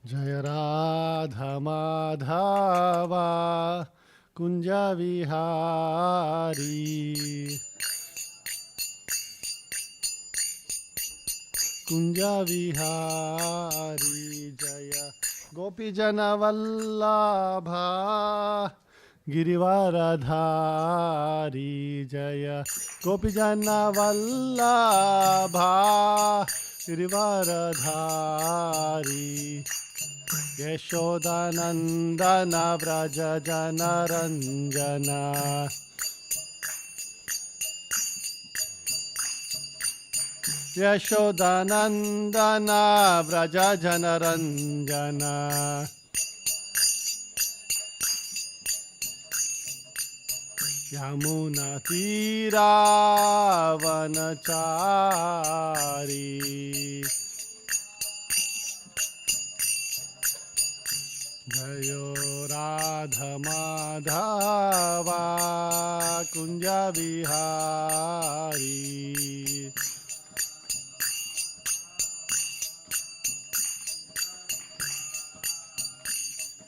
जय राधा माधवा कुंज विहारी कुंज विहारी जय गोपी जन वल्लभा गिरिवरधारी जय गोपी जन वल्लभा गिरिवरधारी यशोदानंदन व्रज जनरंजना यशोदानन्दना व्रज जनरञ्जना यमुनतीरावनचारी जयो राधमाधवा कुञ्जविहारी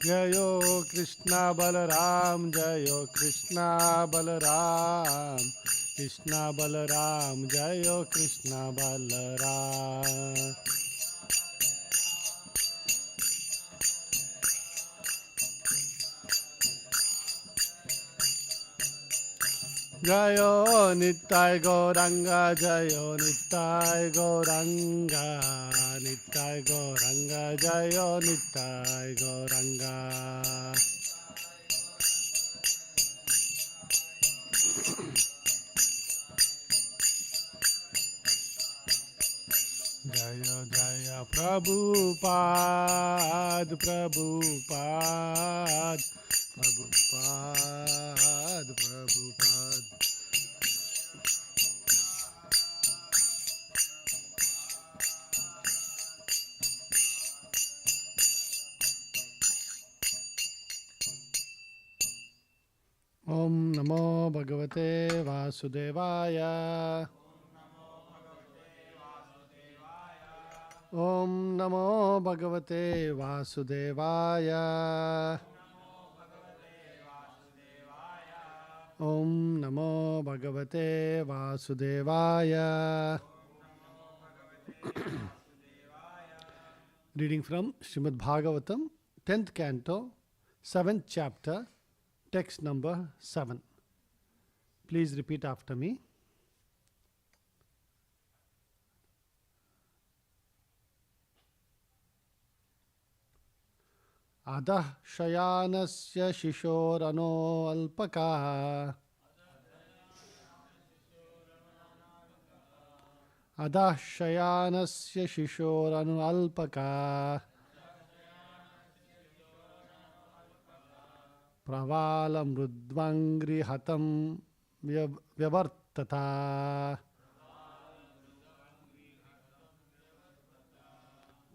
जयो कृष्ण बलराम जयो कृष्ण बलराम कृष्ण बलराम जयो कृष्ण बलराम जयो नित्य गौरंगा जयो नित्य गौरंगा नित्य गौरंगा जयो नित्य गौरंगा जय जय प्रभुपाद प्रभुपाद प्रभुपाद प्रभुपाद ओम नमो भगवते वासुदेवाय ओम नमो भगवते वासुदेवाय ओम नमो भगवते वासुदेवाय Reading from Srimad Bhagavatam, 10th canto, 7th chapter, text number 7. Please repeat after me. Adah shayanasya shishorano alpaka Adah shayanasya shishorano alpaka Pravala mrudvangri hatam vyavartata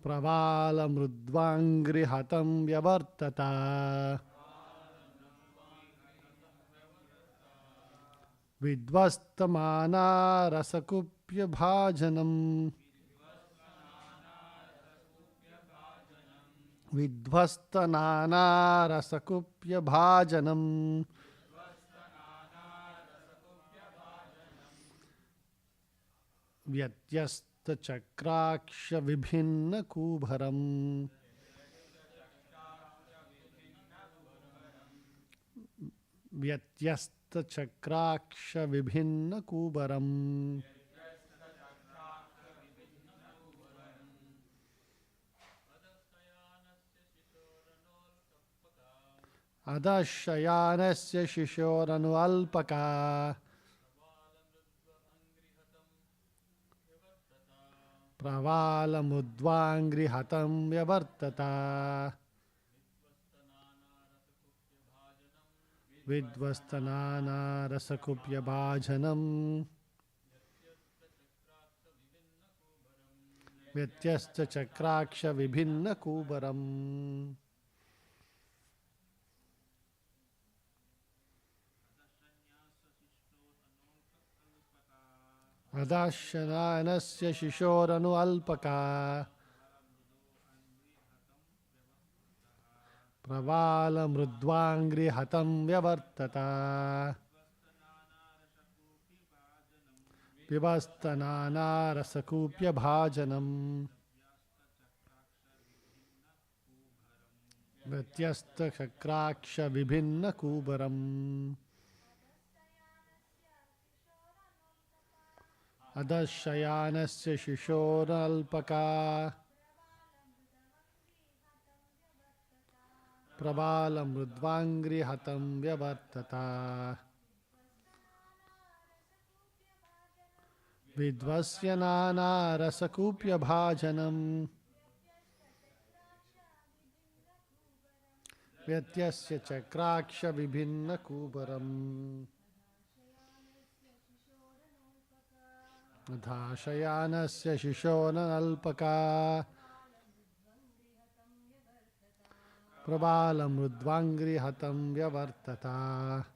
Pravala mrudvangri hatam vyavartata Vidvastamana rasakupya bhajanam Vidvastanana rasakupya bhajanam Vyatyasta chakraksha vibhinna kubharam Vyatyasta chakraksha vibhinna kubharam Adashayanasya shishoranu alpaka Pravala mudvangri hatam vyavartata Vidvastanana rasakupya bhajanam Vyatyasta chakraksha vibhinna kubaram Adashananasya shishoranu alpaka Pravala mrudvangri hatam vyavartata Vivastanana rasakupya bhajanam Vyatyasta chakraksha vibhinna kubaram Adashayanasya shishoralpaka Pravala mrudvangri hatam vyavartata Vidvasya nana rasakupya bhajanam Vyatyasya chakraksha vibhinna kubaram Adhashayanasya shishona alpaka Prabala mrudvangri hatam vyavartata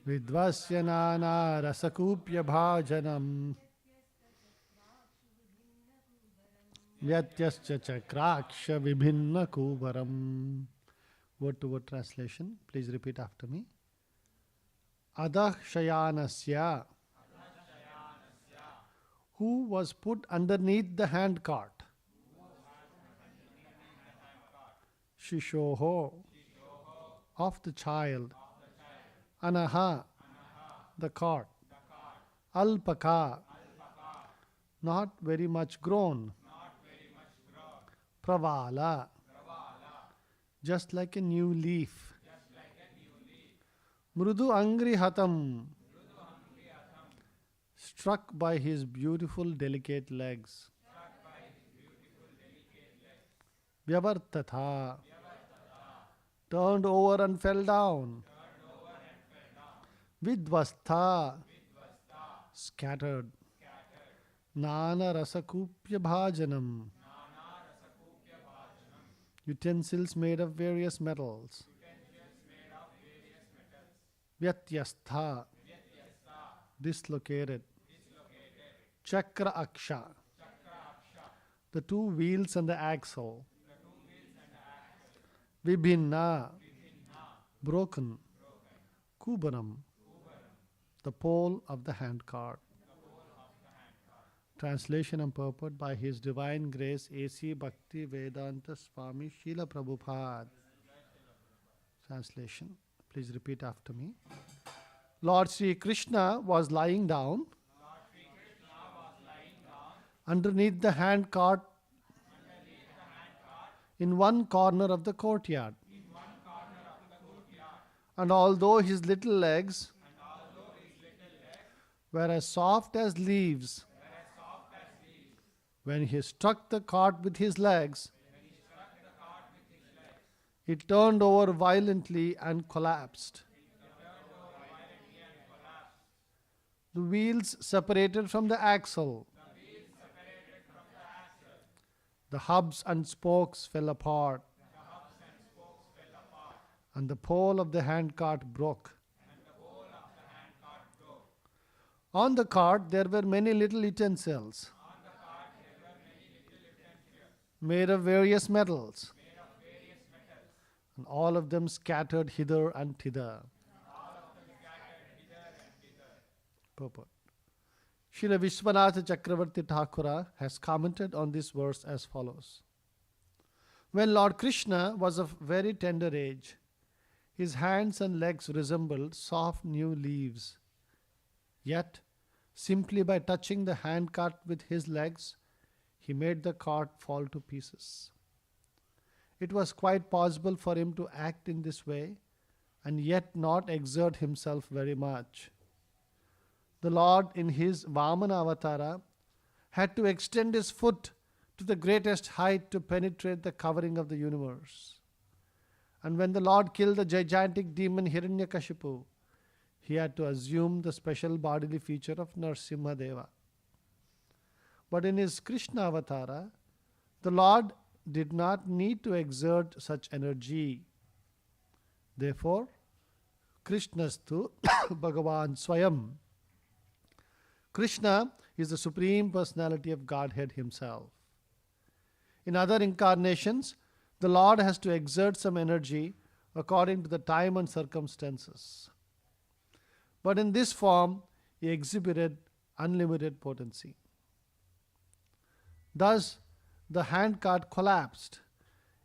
Vidvasya nana rasakupya bhajanam Vyatyasya chakraksha vibhinna kubaram. Word to word translation. Please repeat after me. Adah shayanasya, who was put underneath the handcart. Shishoho, of the child. Anaha, the cart. Alpaka, not very much grown. Pravala, just like a new leaf. Mrudu angri hatam, struck by his beautiful delicate legs. Vyavartatha, turned over and fell down. Vidvastha, scattered. Nana rasakupya bhajanam, utensils made of various metals. Vyatyastha, dislocated. Chakra aksha, the two wheels and the axle. Vibhinna, broken. Kubaram, the pole of the handcart. Translation and purport by His Divine Grace A.C. Bhakti Vedanta Swami Srila Prabhupada. Translation. Please repeat after me. Lord Sri Krishna was lying down underneath the handcart in one corner of the courtyard. And although his little legs were as soft as leaves, when he struck the cart with his legs, it turned over violently and collapsed. The wheels separated from the axle. The hubs and spokes fell apart. And the pole of the handcart broke. On the cart there were many little utensils made of various metals, and all of them scattered hither and thither. Purport. Srila Vishwanatha Chakravarti Thakura has commented on this verse as follows. When Lord Krishna was of very tender age, his hands and legs resembled soft new leaves. Yet, simply by touching the handcart with his legs, he made the cart fall to pieces. It was quite possible for him to act in this way and yet not exert himself very much. The Lord in his Vamana Avatara had to extend his foot to the greatest height to penetrate the covering of the universe. And when the Lord killed the gigantic demon Hiranyakashipu, he had to assume the special bodily feature of Narasimha Deva. But in his Krishna Avatara, the Lord did not need to exert such energy. Therefore, Krishnastu Bhagavan Swayam. Krishna is the Supreme Personality of Godhead Himself. In other incarnations, the Lord has to exert some energy according to the time and circumstances. But in this form, He exhibited unlimited potency. Thus, the handcart collapsed,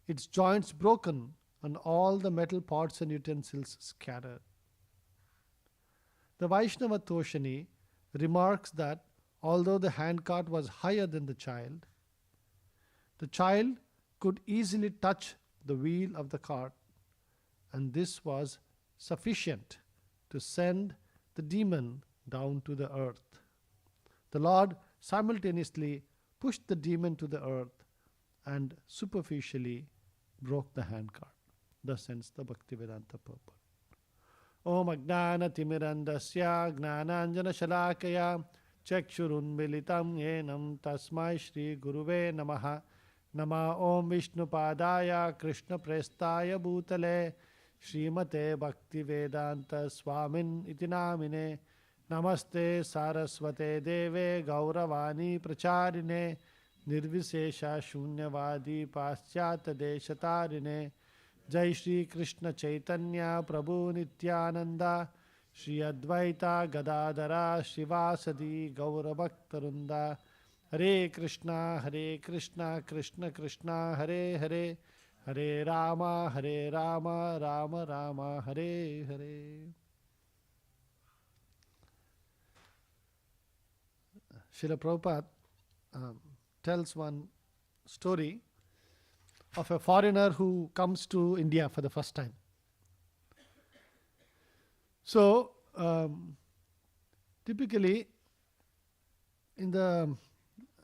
its joints broken, and all the metal pots and utensils scattered. The Vaishnava Toshani remarks that although the handcart was higher than the child could easily touch the wheel of the cart, and this was sufficient to send the demon down to the earth. The Lord simultaneously pushed the demon to the earth and superficially broke the handcart. Thus ends the Bhaktivedanta purport. Om Ajnana Timirandasya Gnananjana Shalakaya Chakshurunmilitam Yenam Tasmai Shri Guruve Namaha. Nama Om Vishnu Padaya Krishna Prestaya Bhutale Srimate Bhaktivedanta Swamin Itinamine. Namaste Saraswate Deve Gauravani Pracharine Nirvisesha Shunyavadi Paschata Deshatarine. Jai Shri Krishna Chaitanya Prabhu Nityananda Shri Advaita Gadadara Shivasadi Gaurabhaktarunda. Hare Krishna Krishna Krishna Hare Hare, Hare Rama Rama Rama Hare Hare. Srila Prabhupada tells one story of a foreigner who comes to India for the first time. So, typically in the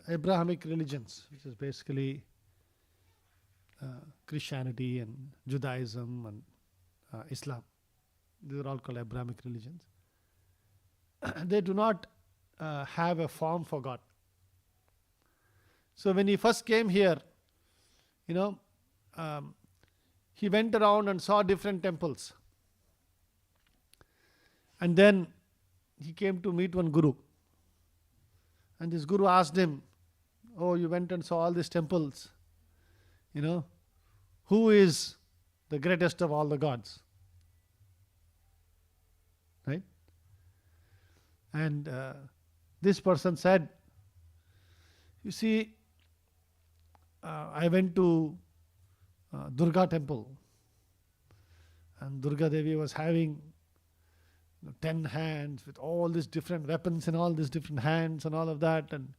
Abrahamic religions, which is basically Christianity and Judaism and Islam, these are all called Abrahamic religions. They do not have a form for God. So when he first came here, he went around and saw different temples. And then he came to meet one guru. And this guru asked him, "Oh, you went and saw all these temples. Who is the greatest of all the gods?" Right? And this person said, "You see, I went to Durga temple, and Durga Devi was having 10 hands with all these different weapons and all these different hands and all of that, and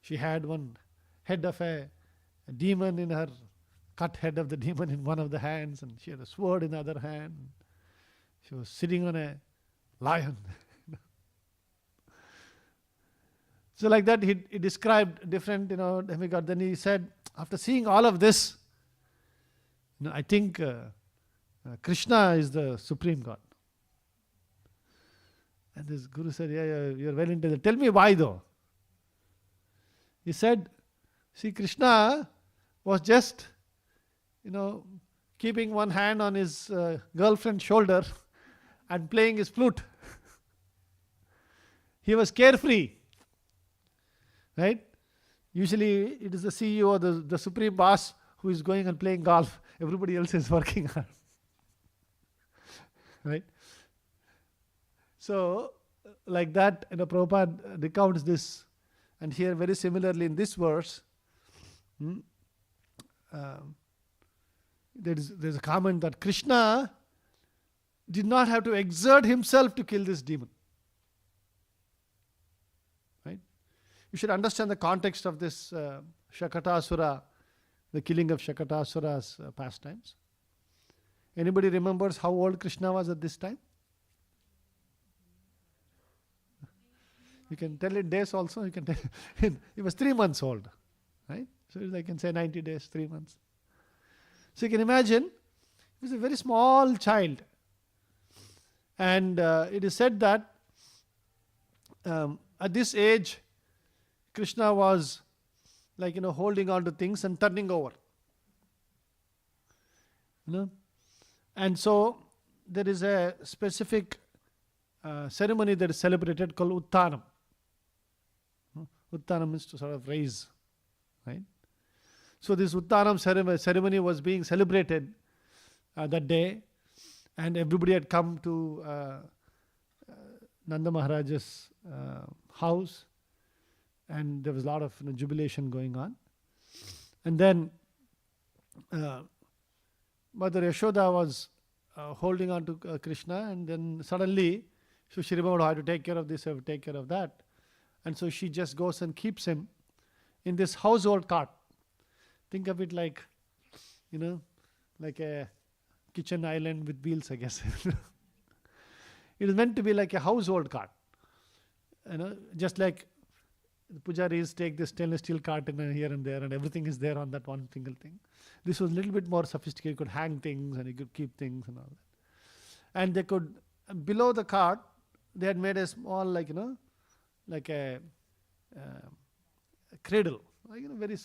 she had one head of a demon in her, cut head of the demon in one of the hands, and she had a sword in the other hand. She was sitting on a lion." So like that, he described different, demigod. Then he said, after seeing all of this, I think Krishna is the supreme God. And this guru said, "Yeah, you're well intelligent. Tell me why though." He said, "See, Krishna was just, keeping one hand on his girlfriend's shoulder and playing his flute. He was carefree. Right? Usually it is the CEO or the supreme boss who is going and playing golf. Everybody else is working hard." Right? So, like that, Prabhupada recounts this. And here, very similarly in this verse, there's a comment that Krishna did not have to exert himself to kill this demon. Right? You should understand the context of this Shakatasura, the killing of Shakatasura's pastimes. Anybody remembers how old Krishna was at this time? You can tell it days also. You can tell he was 3 months old, right? So I can say 90 days, 3 months. So you can imagine, he was a very small child, and it is said that at this age, Krishna was like holding on to things and turning over. And so there is a specific ceremony that is celebrated called Uttanam. Uttanam is to sort of raise, right? So this Uttanam ceremony was being celebrated that day, and everybody had come to Nanda Maharaj's house, and there was a lot of jubilation going on. And then Mother Yashoda was holding on to Krishna, and then suddenly she remembered, "I have to take care of this, I have to take care of that." And so she just goes and keeps him in this household cart. Think of it like, like a kitchen island with wheels, I guess. It is meant to be like a household cart. just like the pujaris take the stainless steel carton here and there, and everything is there on that one single thing. This was a little bit more sophisticated. You could hang things and you could keep things and all that. And they could, below the cart, they had made a small, like a cradle, very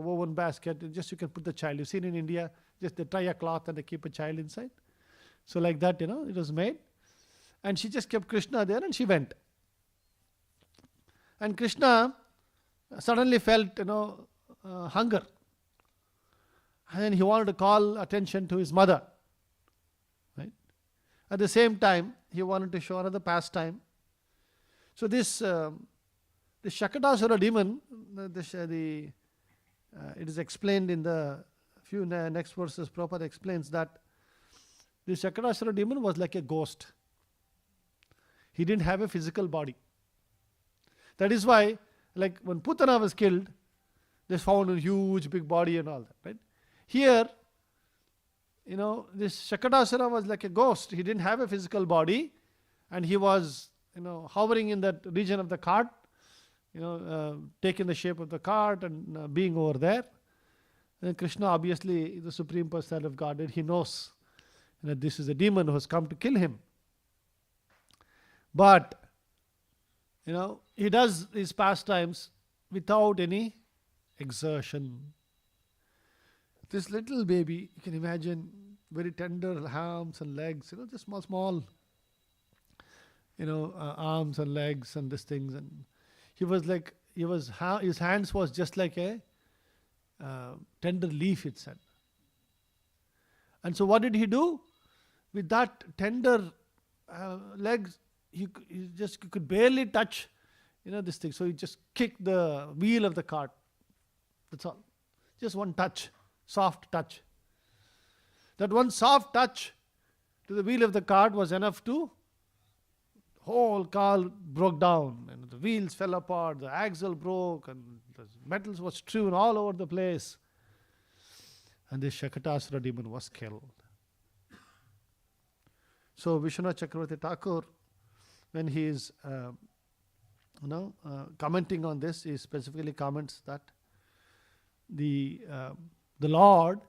woven basket. Just you can put the child. You've seen in India, just they tie a cloth and they keep a child inside. So like that, it was made. And she just kept Krishna there and she went. And Krishna suddenly felt, hunger. And then he wanted to call attention to his mother. Right? At the same time, he wanted to show another pastime. So this Shakatasura demon, it is explained in the few next verses. Prabhupada explains that this Shakatasura demon was like a ghost. He didn't have a physical body. That is why, like when Putana was killed, they found a huge big body and all that, right? Here, this Shakatasura was like a ghost. He didn't have a physical body, and he was, hovering in that region of the cart, taking the shape of the cart and being over there. And Krishna, obviously, the Supreme Personality of Godhead, he knows that this is a demon who has come to kill him. But, he does these pastimes without any exertion. This little baby, you can imagine, very tender arms and legs, just small, arms and legs and these things. And his hands was just like a tender leaf, it said. And so what did he do? With that tender legs, he could barely touch, this thing. So he just kicked the wheel of the cart. That's all. Just one touch, soft touch. That one soft touch to the wheel of the cart was enough to, whole car broke down, and the wheels fell apart, the axle broke, and the metals was strewn all over the place. And this Shakatasura demon was killed. So Vishwanath Chakravarti Thakur, when he is commenting on this, he specifically comments that the Lord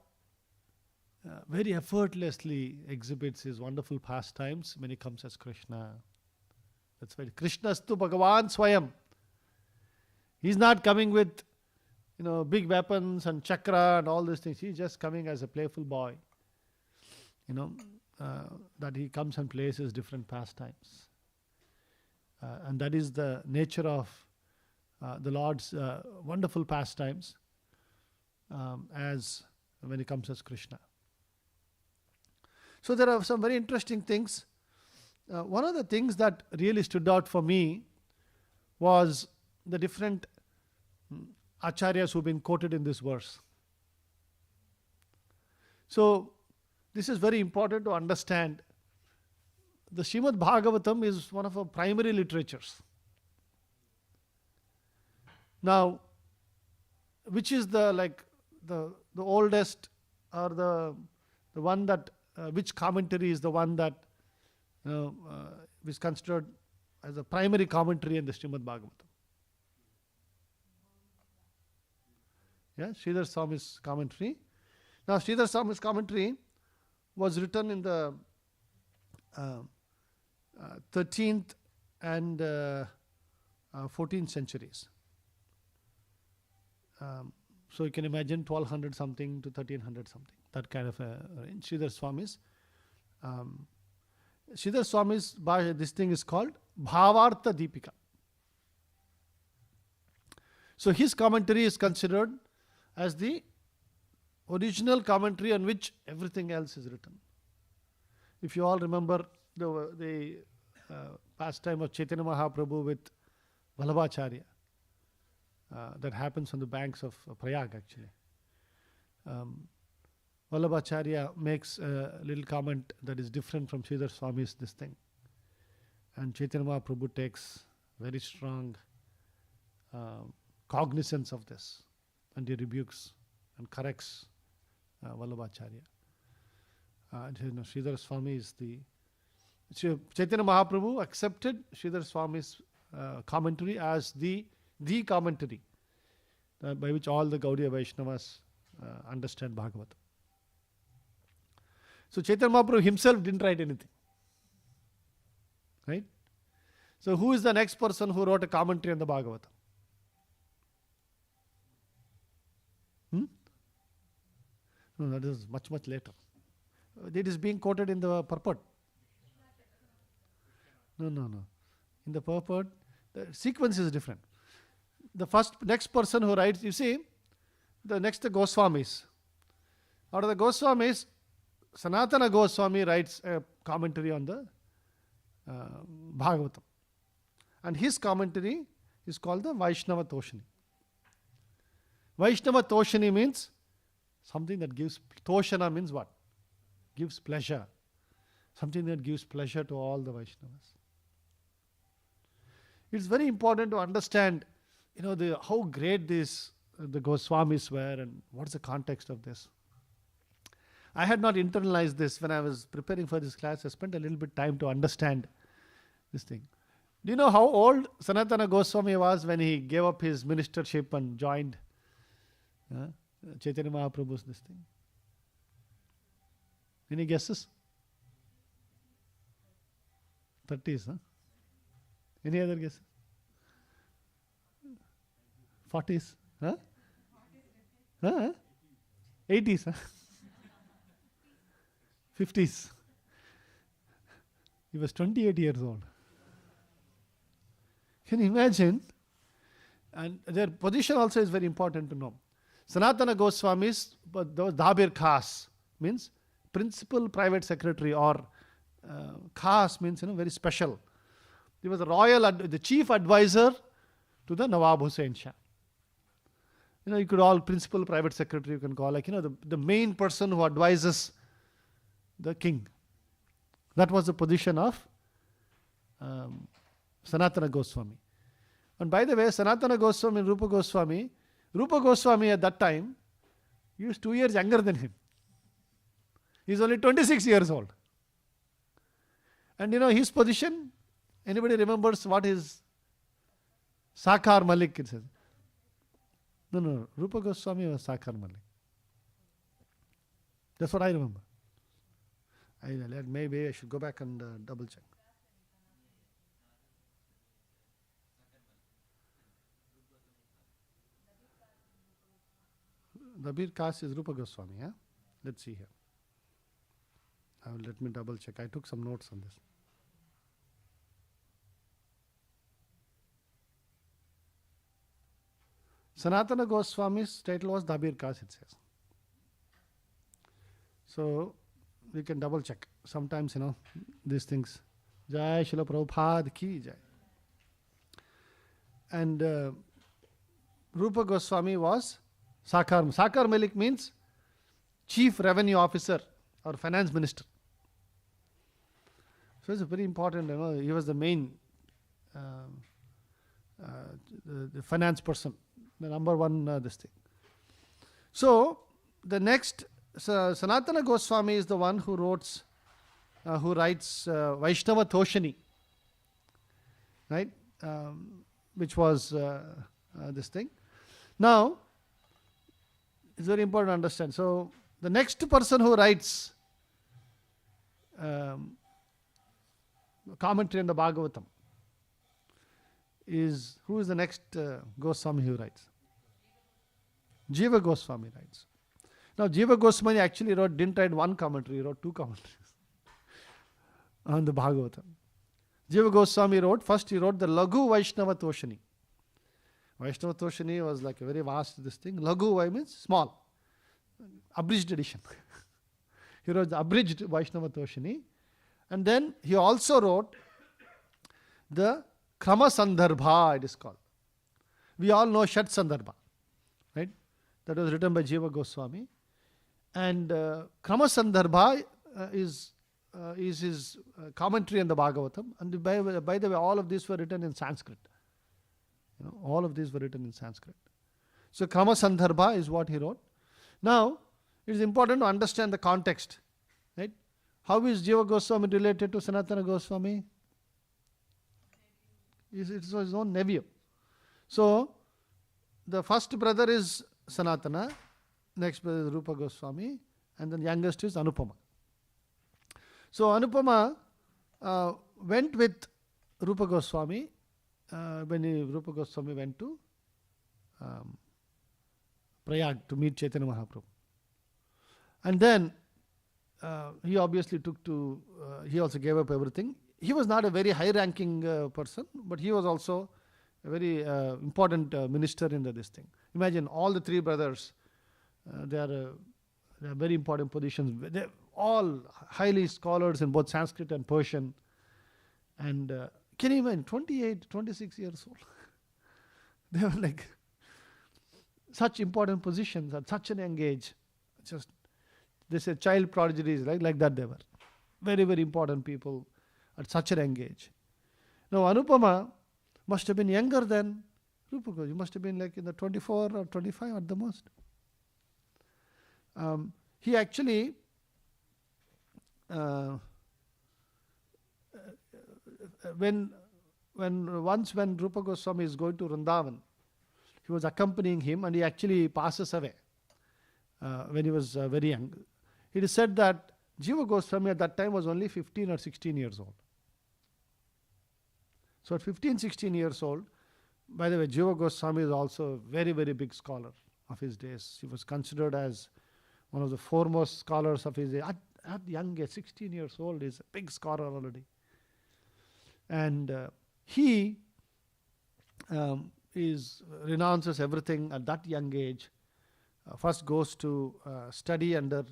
very effortlessly exhibits his wonderful pastimes when he comes as Krishna. That's why Krishnastu Bhagavan Swayam. He's not coming with big weapons and chakra and all these things. He's just coming as a playful boy. That he comes and plays his different pastimes. And that is the nature of the Lord's wonderful pastimes as when he comes as Krishna. So there are some very interesting things. One of the things that really stood out for me was the different acharyas who've been quoted in this verse. So this is very important to understand. The Srimad Bhagavatam is one of our primary literatures. Now, which is the oldest, or the one that which commentary is the one that is considered as a primary commentary in the Srimad Bhagavatam? Yeah, Sridhar Swami's commentary. Now, Sridhar Swami's commentary was written in the 13th and 14th centuries. So you can imagine 1200 something to 1300 something, that kind of a range. Sridhar Swami's this thing is called Bhavartha Deepika. So his commentary is considered as the original commentary on which everything else is written. If you all remember the pastime of Chaitanya Mahaprabhu with Vallabhacharya, that happens on the banks of Prayag actually. Vallabhacharya makes a little comment that is different from Sridhar Swami's this thing. And Chaitanya Mahaprabhu takes very strong cognizance of this, and he rebukes and corrects Vallabhacharya. Sridhar Swami is Chaitanya Mahaprabhu accepted Sridhar Swami's commentary as the commentary by which all the Gaudiya Vaishnavas understand Bhagavatam. So Chaitanya Mahaprabhu himself didn't write anything. Right? So who is the next person who wrote a commentary on the Bhagavatam? No, that is much, much later. It is being quoted in the purport. No. In the purport, the sequence is different. The next person who writes, you see, the next Goswamis. Out of the Goswamis, Sanatana Goswami writes a commentary on the Bhagavatam. And his commentary is called the Vaishnava Toshani. Vaishnava Toshani means something that gives, Toshana means what? Gives pleasure. Something that gives pleasure to all the Vaishnavas. It's very important to understand, how great the Goswamis were and what's the context of this. I had not internalized this when I was preparing for this class. I spent a little bit time to understand this thing. Do you know how old Sanatana Goswami was when he gave up his ministership and joined Chaitanya Mahaprabhu's this thing? Any guesses? 30s, huh? Any other guesses? 40s? Huh? 80s, huh? 50s. He was 28 years old. Can you imagine? And their position also is very important to know. Sanatana Goswamis, those Dabir Khas means principal private secretary, or Khas means very special. He was the chief advisor to the Nawab Hussain Shah. You could all principal private secretary, you can call the main person who advises the king. That was the position of Sanatana Goswami. And by the way, Sanatana Goswami and Rupa Goswami at that time, he was 2 years younger than him. He's only 26 years old. And his position, anybody remembers what is Sakar Malik, it says? No, Rupa Goswami was Sakar Malik. That's what I remember. Maybe I should go back and double check. Dabir Khas is Rupa Goswami, yeah? Let's see here. Let me double check. I took some notes on this. Sanatana Goswami's title was Dabir Khas, it says. So we can double check. Sometimes, these things. Jai Srila Prabhupada ki jai. And Rupa Goswami was Sakar Malik means Chief Revenue Officer or Finance Minister. So it's very important, he was the main the finance person, the number one this thing. So the next, Sanatana Goswami is the one who writes Vaishnava Toshani, right? Which was this thing. Now, it's very important to understand. So the next person who writes commentary on the Bhagavatam is, who is the next Goswami who writes? Jiva Goswami writes. Now Jiva Goswami actually didn't write one commentary, he wrote two commentaries on the Bhagavatam. Jiva Goswami first he wrote the Laghu Vaishnava Toshani. Vaishnava Toshani was like a very vast this thing. Laghu means small, abridged edition. He wrote the abridged Vaishnava Toshani. And then he also wrote the Krama Sandarbha, it is called. We all know Shat Sandarbha, right? That was written by Jiva Goswami. And Krama Sandarbha is his commentary on the Bhagavatam. And by the way, all of these were written in Sanskrit. All of these were written in Sanskrit. So Krama Sandarbha is what he wrote. Now, it is important to understand the context, right? How is Jiva Goswami related to Sanatana Goswami? It's his own nephew. So, the first brother is Sanatana, next brother is Rupa Goswami, and then youngest is Anupama. So, Anupama went with Rupa Goswami when Rupa Goswami went to Prayag to meet Chaitanya Mahaprabhu. And then he obviously he also gave up everything. He was not a very high-ranking person, but he was also a very important minister in this thing. Imagine all the three brothers, they are very important positions. They're all highly scholars in both Sanskrit and Persian. And can you imagine, 28, 26 years old? They were like such important positions at such an young age. Just, they say child prodigies, right? Like that they were. Very, very important people at such an young age. Now, Anupama must have been younger than Rupa Goswami. He must have been like in the 24 or 25 at the most. He actually when Rupa Goswami is going to Vrindavan, he was accompanying him, and he actually passes away when he was very young. It is said that Jiva Goswami at that time was only 15 or 16 years old. So at 15, 16 years old, by the way, Jiva Goswami is also a very, very big scholar of his days. He was considered as one of the foremost scholars of his day. At young age, 16 years old, is a big scholar already. And he renounces everything at that young age. First goes to study under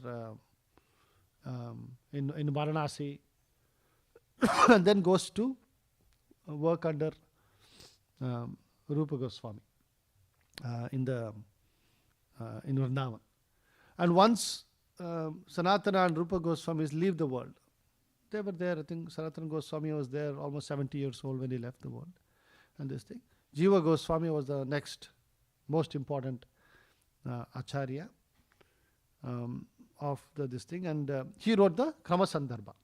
in Varanasi, and then goes to work under Rupa Goswami in Vrindavan. And once Sanatana and Rupa Goswamis leave the world, they were there. I think Sanatana Goswami was there almost 70 years old when he left the world. And this thing, Jiva Goswami was the next most important acharya of this thing, and he wrote the Krama Sandarbha.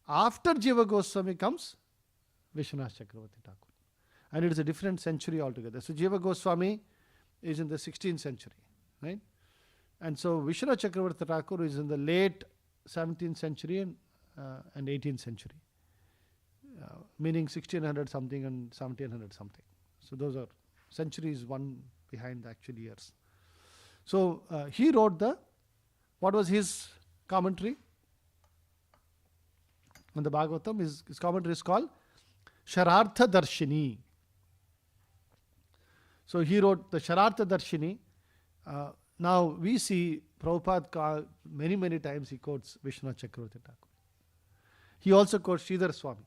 After Jiva Goswami comes Vishwanath Chakravarti Thakur, and it is a different century altogether. So Jiva Goswami is in the 16th century, right? And so Vishwanath Chakravarti Thakur is in the late 17th century and 18th century, meaning 1600 something and 1700 something. So those are centuries one behind the actual years. So he wrote what was his commentary on the Bhagavatam? His commentary is called Sharartha Darshini. So he wrote the Sharartha Darshini. Now we see Prabhupada many, many times he quotes Vishwanath Chakravarti Thakur. He also quotes Sridhar Swami.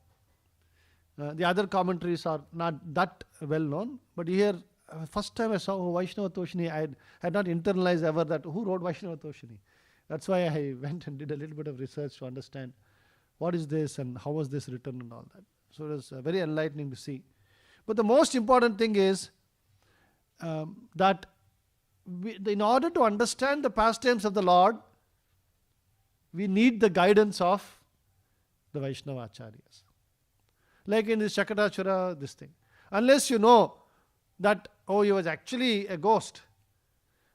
The other commentaries are not that well known, but here, first time I saw Vaishnava Toshini, I had not internalized ever that who wrote Vaishnava Toshini. That's why I went and did a little bit of research to understand what is this and how was this written and all that. So it was very enlightening to see. But the most important thing is that in order to understand the pastimes of the Lord, we need the guidance of the Vaishnava Acharyas. Like in this Shakatachura, this thing. Unless you know that, he was actually a ghost.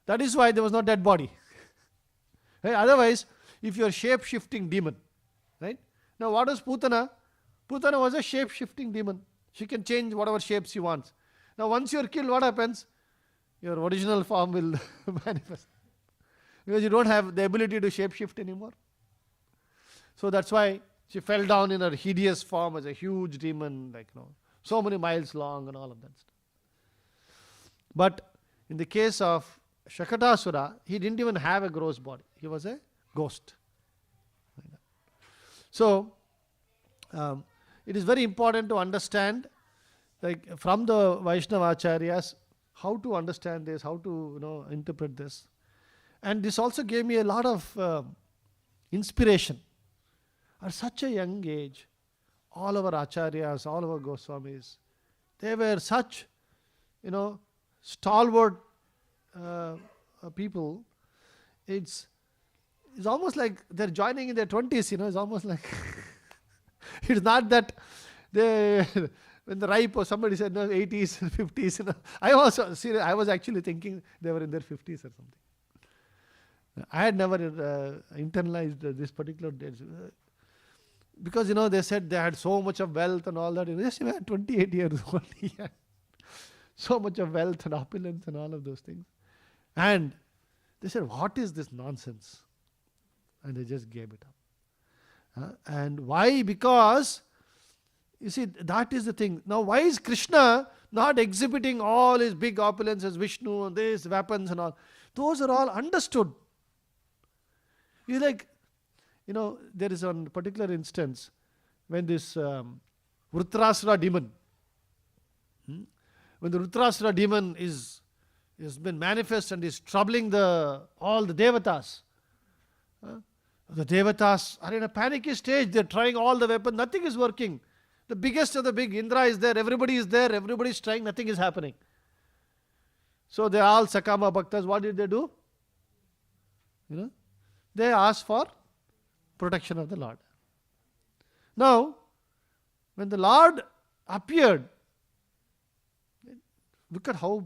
That is why there was no dead body. Right? Otherwise, if you are shape-shifting demon, right? Now what is Putana? Putana was a shape-shifting demon. She can change whatever shapes she wants. Now once you are killed, what happens? Your original form will manifest. Because you don't have the ability to shape-shift anymore. So that's why she fell down in her hideous form as a huge demon, so many miles long and all of that stuff. But in the case of Shakatasura, he didn't even have a gross body. He was a ghost. So, it is very important to understand, from the Vaishnava Acharyas, how to understand this, how to interpret this. And this also gave me a lot of inspiration. At such a young age, all our acharyas, all our Goswamis, they were such, stalwart people. It's almost like they're joining in their 20s, it's almost like, it's not that they when the ripe, or somebody said no, 80s, 50s. I was actually thinking they were in their 50s or something. I had never internalized this particular date. Because, they said they had so much of wealth and all that. Yes, you had 28 years old. He had so much of wealth and opulence and all of those things. And they said, what is this nonsense? And they just gave it up. And why? Because, you see, that is the thing. Now, why is Krishna not exhibiting all his big opulence as Vishnu and these weapons and all? Those are all understood. He's like, there is one particular instance when this Vritrasura demon, when the Vritrasura demon has been manifest and is troubling all the devatas. The devatas are in a panicky stage. They're trying all the weapons. Nothing is working. The biggest of the big, Indra is there. Everybody is there. Everybody is trying. Nothing is happening. So they're all Sakama Bhaktas. What did they do? They asked for protection of the Lord. Now, when the Lord appeared, look at how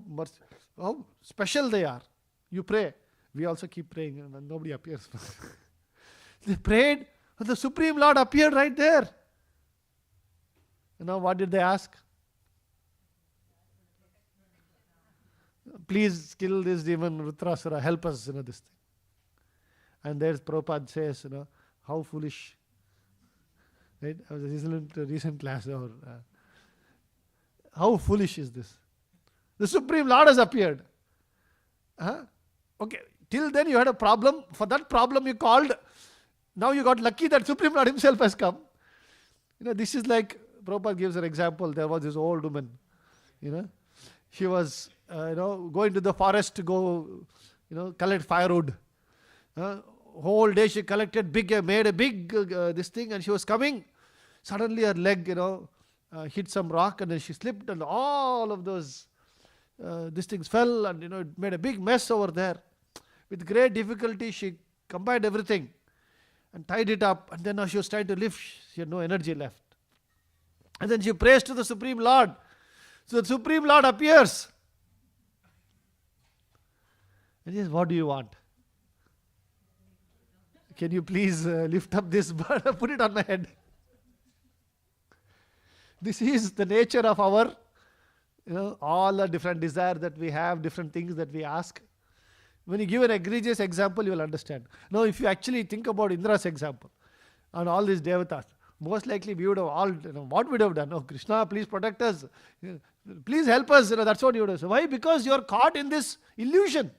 special they are. You pray. We also keep praying and nobody appears. They prayed and the Supreme Lord appeared right there. And now what did they ask? Please kill this demon, Vritrasura, help us, this thing. And there's Prabhupada says, how foolish. Right? I was in a recent class. How foolish is this? The Supreme Lord has appeared. Okay, till then you had a problem. For that problem you called. Now you got lucky that Supreme Lord himself has come. This is like, Prabhupada gives an example. There was this old woman. She was, going to the forest to go, collect firewood. Whole day she collected made a big this thing, and she was coming. Suddenly her leg, hit some rock, and then she slipped, and all of those these things fell, and it made a big mess over there. With great difficulty, she combined everything and tied it up, and then now she was trying to lift. She had no energy left. And then she prays to the Supreme Lord. So the Supreme Lord appears. And he says, what do you want? Can you please lift up this bird and put it on my head? This is the nature of our, all the different desires that we have, different things that we ask. When you give an egregious example, you will understand. Now, if you actually think about Indra's example and all these devatas, most likely we would have all, what we would have done? Oh, Krishna, please protect us. Please help us. That's what you would have said. Why? Because you are caught in this illusion.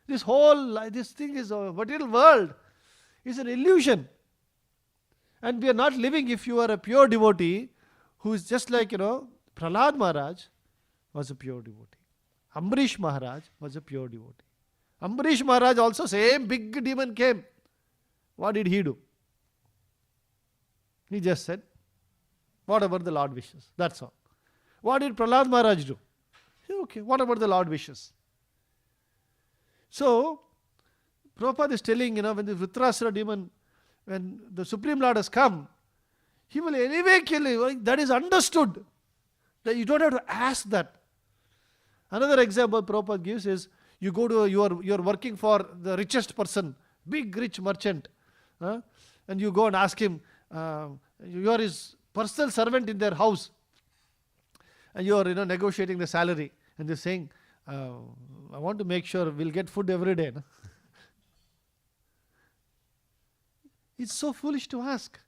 This thing is a material world. It's an illusion. And we are not living. If you are a pure devotee, who is just like, Prahlad Maharaj was a pure devotee. Ambarish Maharaj was a pure devotee. Ambarish Maharaj also, same big demon came. What did he do? He just said, whatever the Lord wishes. That's all. What did Prahlad Maharaj do? He said, okay, whatever the Lord wishes. So, Prabhupada is telling, when the Vritrasura demon, when the Supreme Lord has come, he will anyway kill him. That is understood. That you don't have to ask that. Another example Prabhupada gives is, you go to, you are working for the richest person, big rich merchant, and you go and ask him, you are his personal servant in their house, and you are negotiating the salary, and they're saying, I want to make sure we'll get food every day. No? It's so foolish to ask.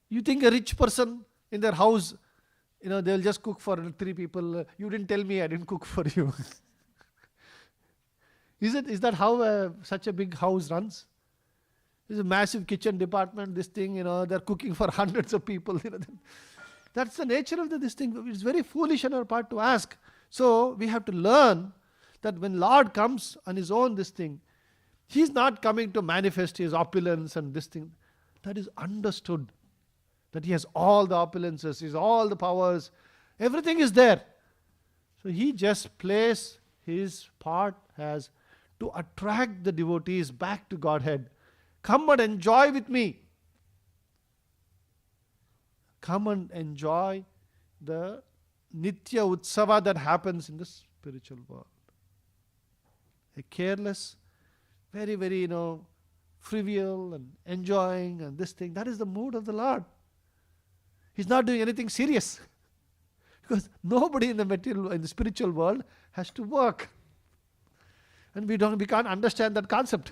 You think a rich person in their house, they'll just cook for 3 people. You didn't tell me, I didn't cook for you. Is that how such a big house runs? There's a massive kitchen department, this thing, they're cooking for hundreds of people. That's the nature of this thing. It's very foolish on our part to ask. So we have to learn that when Lord comes on his own this thing, he's not coming to manifest his opulence and this thing. That is understood. That he has all the opulences, he has all the powers. Everything is there. So he just plays his part as to attract the devotees back to Godhead. Come and enjoy with me. Come and enjoy the Nitya Utsava that happens in the spiritual world. A careless, very, very, trivial and enjoying and this thing, that is the mood of the Lord. He's not doing anything serious. Because nobody in the spiritual world has to work. And we can't understand that concept.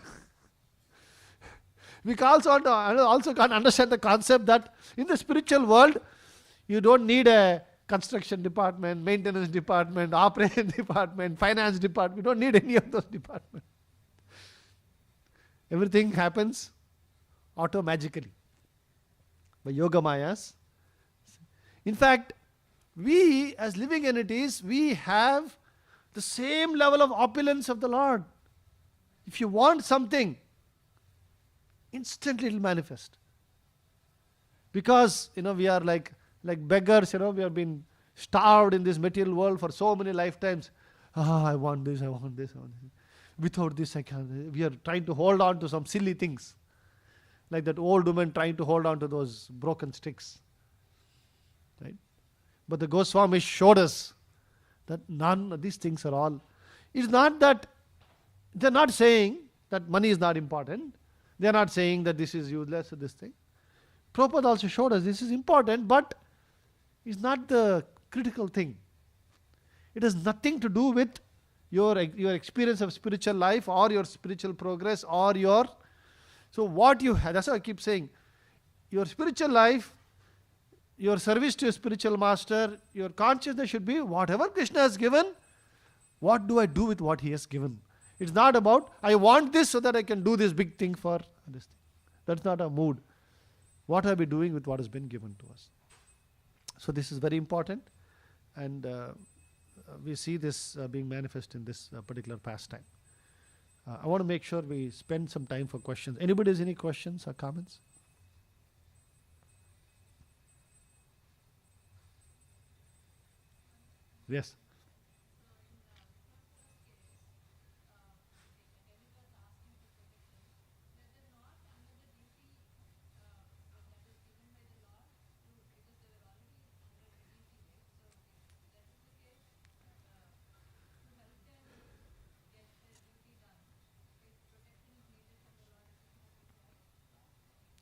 We also can't understand the concept that in the spiritual world, you don't need a construction department, maintenance department, operation department, finance department. You don't need any of those departments. Everything happens auto-magically by yoga mayas. In fact, we as living entities, we have the same level of opulence of the Lord. If you want something, instantly it will manifest. Because, we are like beggars, we have been starved in this material world for so many lifetimes. I want this, I want this, I want this. Without this, I can't. We are trying to hold on to some silly things. Like that old woman trying to hold on to those broken sticks. Right? But the Goswamis showed us that none of these things are all. It's not that, they're not saying that money is not important. They're not saying that this is useless or this thing. Prabhupada also showed us this is important, but it's not the critical thing. It has nothing to do with your experience of spiritual life or your spiritual progress or so what you have, that's why I keep saying, your spiritual life, your service to your spiritual master, your consciousness should be whatever Krishna has given, what do I do with what he has given? It's not about, I want this so that I can do this big thing for this thing. That's not our mood. What are we doing with what has been given to us? So this is very important, and we see this being manifest in this particular pastime. I want to make sure we spend some time for questions. Anybody has any questions or comments? Yes.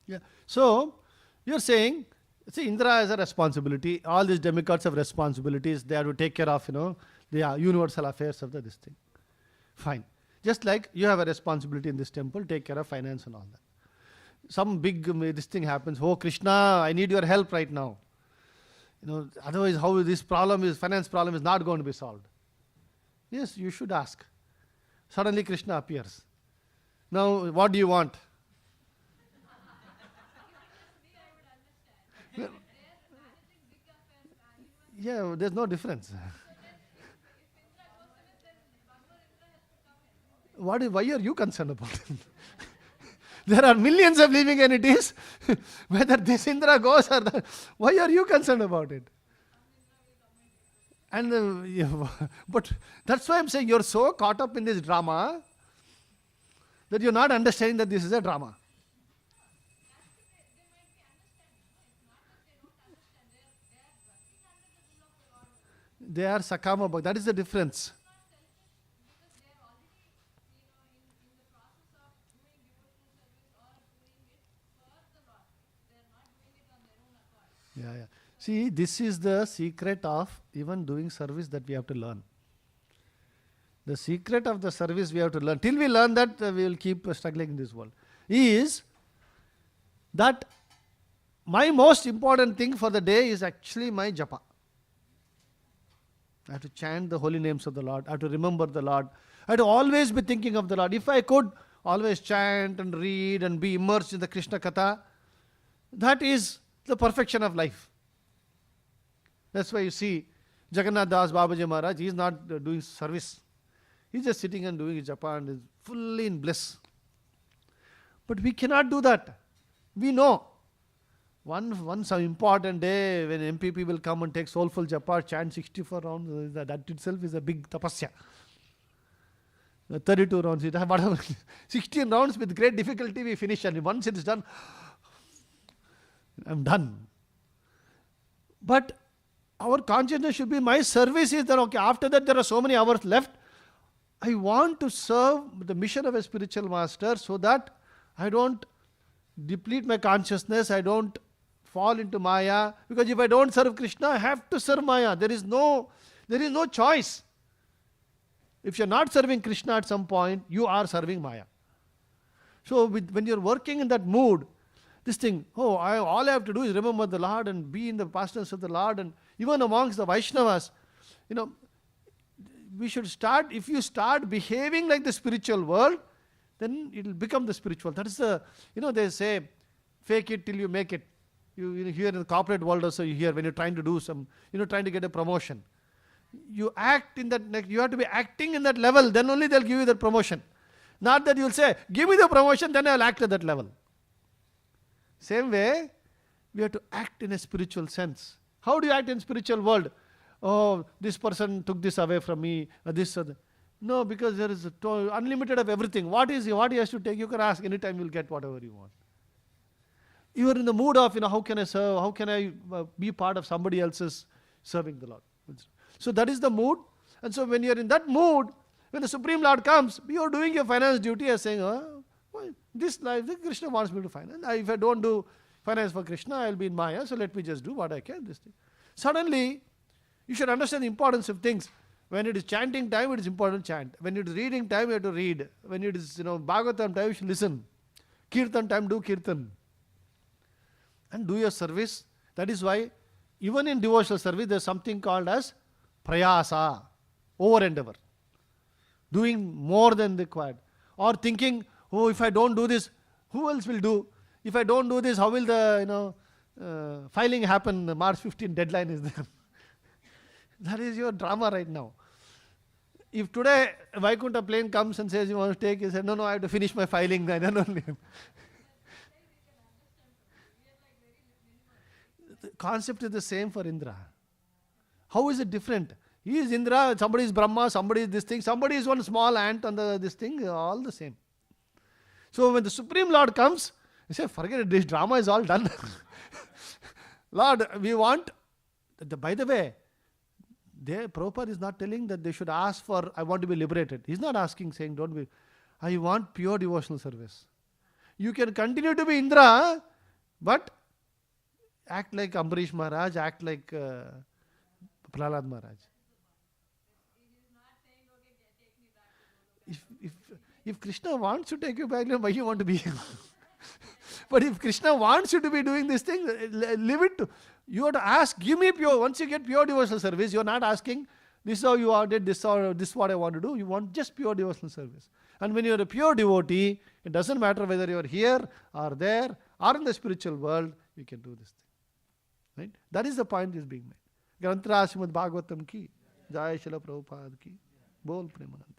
Yeah. So, you're saying, see, Indra has a responsibility. All these demigods have responsibilities. They have to take care of, the universal affairs of this thing. Fine. Just like you have a responsibility in this temple, take care of finance and all that. Some big this thing happens. Oh, Krishna, I need your help right now. Otherwise, how this finance problem is not going to be solved. Yes, you should ask. Suddenly Krishna appears. Now, what do you want? Yeah, there's no difference. Why are you concerned about it? There are millions of living entities. Whether this Indra goes or that, why are you concerned about it? And but that's why I'm saying you're so caught up in this drama that you're not understanding that this is a drama. They are Sakama Bhakti. That is the difference. Yeah. See, this is the secret of even doing service that we have to learn. The secret of the service we have to learn. Till we learn that, we will keep struggling in this world. Is that my most important thing for the day is actually my japa. I have to chant the holy names of the Lord. I have to remember the Lord. I have to always be thinking of the Lord. If I could always chant and read and be immersed in the Krishna Katha, that is the perfection of life. That's why you see Jagannath Das Babaji Maharaj, he is not doing service. He is just sitting and doing his japa and is fully in bliss. But we cannot do that. We know. One some important day when MPP will come and take soulful japa, chant 64 rounds, that itself is a big tapasya. 32 rounds, 16 rounds with great difficulty we finish, and once it is done, I'm done. But Our consciousness should be, my service is that, okay, after that there are so many hours left. I want to serve the mission of a spiritual master so that I don't deplete my consciousness, I don't fall into Maya. Because if I don't serve Krishna, I have to serve Maya. There is no choice. If you're not serving Krishna at some point, you are serving Maya. So when you're working in that mood, this thing, all I have to do is remember the Lord and be in the pastimes of the Lord. And even amongst the Vaishnavas, we should start, if you start behaving like the spiritual world, then it will become the spiritual. That is they say, fake it till you make it. You hear in the corporate world also, you hear when you're trying to do some, trying to get a promotion. You act in that, you have to be acting in that level, then only they'll give you that promotion. Not that you'll say, give me the promotion, then I'll act at that level. Same way, we have to act in a spiritual sense. How do you act in spiritual world? Oh, this person took this away from me, this or that. No, because there is unlimited of everything. What he has to take, you can ask anytime, you'll get whatever you want. You are in the mood of, how can I serve? How can I be part of somebody else's serving the Lord? So that is the mood. And so when you are in that mood, when the Supreme Lord comes, you are doing your finance duty as saying, this life, Krishna wants me to finance. If I don't do finance for Krishna, I will be in Maya, so let me just do what I can. This thing. Suddenly, you should understand the importance of things. When it is chanting time, it is important to chant. When it is reading time, you have to read. When it is Bhagavatam time, you should listen. Kirtan time, do Kirtan. And do your service. That is why, even in devotional service, there is something called as prayasa, over endeavor. Doing more than required. Or thinking, if I don't do this, who else will do? If I don't do this, how will the filing happen? The March 15 deadline is there. That is your drama right now. If today Vaikuntha plane comes and says you want to take, you say, no, I have to finish my filing. Then only. The concept is the same for Indra. How is it different? He is Indra, somebody is Brahma, somebody is this thing, somebody is one small ant on this thing, all the same. So when the Supreme Lord comes, you say, forget it, this drama is all done. Lord, we want, by the way, Prabhupada is not telling that they should ask for, I want to be liberated. He's not asking, saying, don't be, I want pure devotional service. You can continue to be Indra, but act like Ambarish Maharaj, act like Prahlad Maharaj. If Krishna wants to take you back, why you want to be here? But if Krishna wants you to be doing this thing, leave it to, you have to ask, give me pure, once you get pure devotional service, you are not asking, this is how you did, this is what I want to do. You want just pure devotional service. And when you are a pure devotee, it doesn't matter whether you are here or there or in the spiritual world, you can do this thing. Right? That is the point is being made. Granthra Srimad Bhagavatam ki, Jai Srila Prabhupada ki, Bol Premanande.